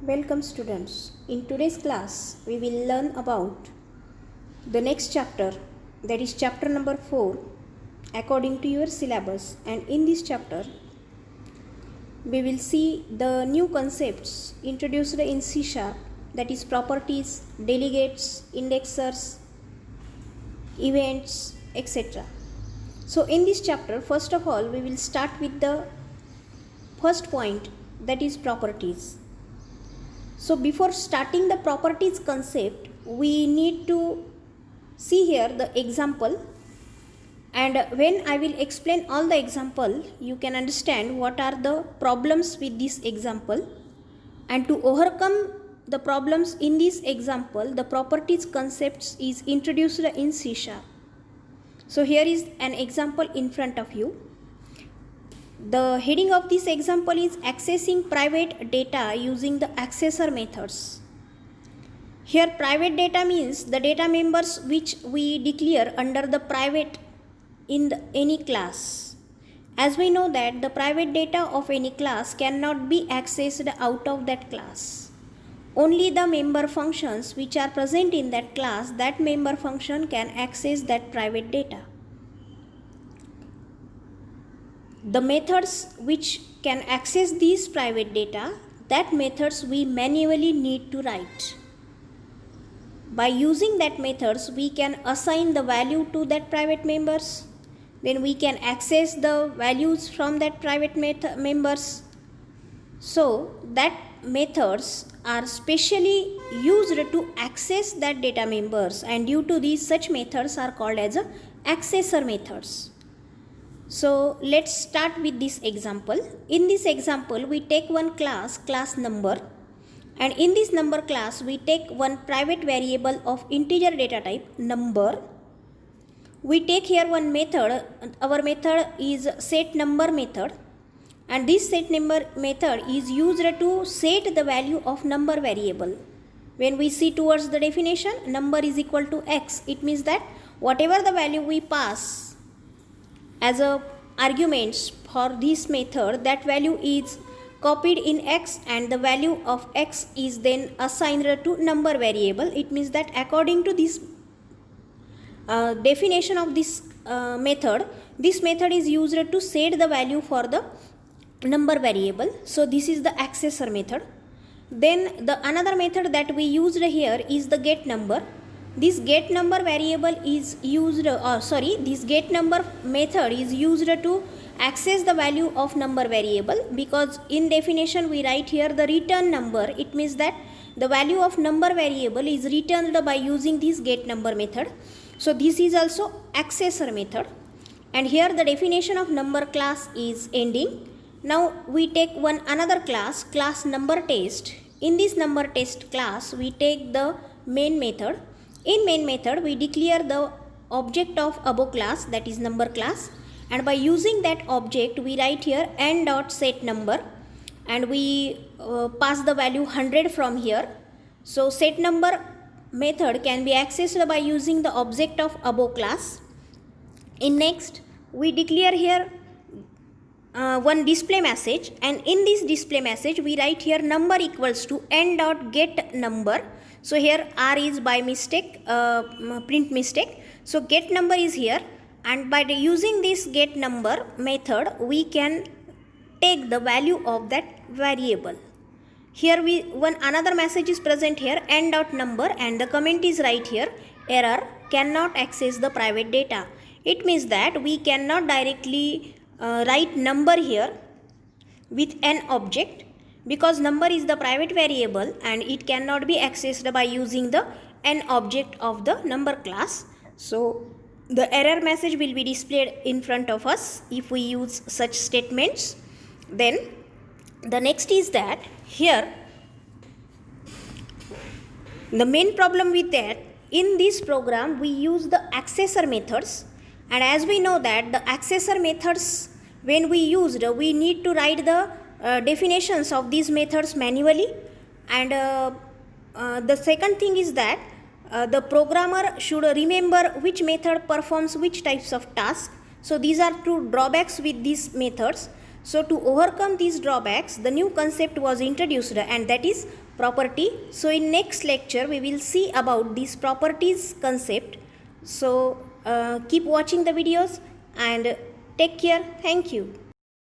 Welcome students. In today's class, we will learn about the next chapter, that is chapter number 4 according to your syllabus, and in this chapter we will see the new concepts introduced in C#, that is properties, delegates, indexers, events, etc. So in this chapter, first of all, we will start with the first point, that is properties. So before starting the properties concept, we need to see here the example, and when I will explain all the example, you can understand what are the problems with this example, and to overcome the problems in this example, the properties concepts is introduced in C#. So here is an example in front of you. The heading of this example is accessing private data using the accessor methods. Here private data means the data members which we declare under the private in any class. As we know that the private data of any class cannot be accessed out of that class. Only the member functions which are present in that class, that member function can access that private data. The methods which can access these private data, that methods we manually need to write. By using that methods, we can assign the value to that private members. Then we can access the values from that private members. So that methods are specially used to access that data members, and due to these, such methods are called as accessor methods. So let's start with this example. In this example, we take one class number, and in this number class we take one private variable of integer data type number. We take here one method. Our method is set number method, and this set number method is used to set the value of number variable. When we see towards the definition, number is equal to x, it means that whatever the value we pass as a arguments for this method, that value is copied in x, and the value of x is then assigned to number variable. It means that according to this definition of this method is used to set the value for the number variable. So this is the accessor method. Then the another method that we used here is the get number. This get number variable is used, this get number method is used to access the value of number variable, because in definition we write here the return number. It means that the value of number variable is returned by using this get number method. So this is also accessor method, and here the definition of number class is ending. Now we take one another class number test. In this number test class we take the main method. In main method we declare the object of above class, that is number class, and by using that object we write here n.setNumber, and we pass the value 100 from here. So setNumber method can be accessed by using the object of above class. In next we declare here one display message, and in this display message we write here number equals to n.getNumber. So here r is by mistake, print mistake. So get number is here, and by using this get number method we can take the value of that variable. Here one another message is present here n.number, and the comment is right here error, cannot access the private data. It means that we cannot directly write number here with an object, because number is the private variable and it cannot be accessed by using the n object of the number class. So the error message will be displayed in front of us if we use such statements. Then the next is that here the main problem with that, in this program we use the accessor methods, and as we know that the accessor methods, when we used, we need to write the definitions of these methods manually, and the second thing is that the programmer should remember which method performs which types of tasks. So these are two drawbacks with these methods. So to overcome these drawbacks, the new concept was introduced, and that is property. So in next lecture we will see about these properties concept. So keep watching the videos and take care. Thank you.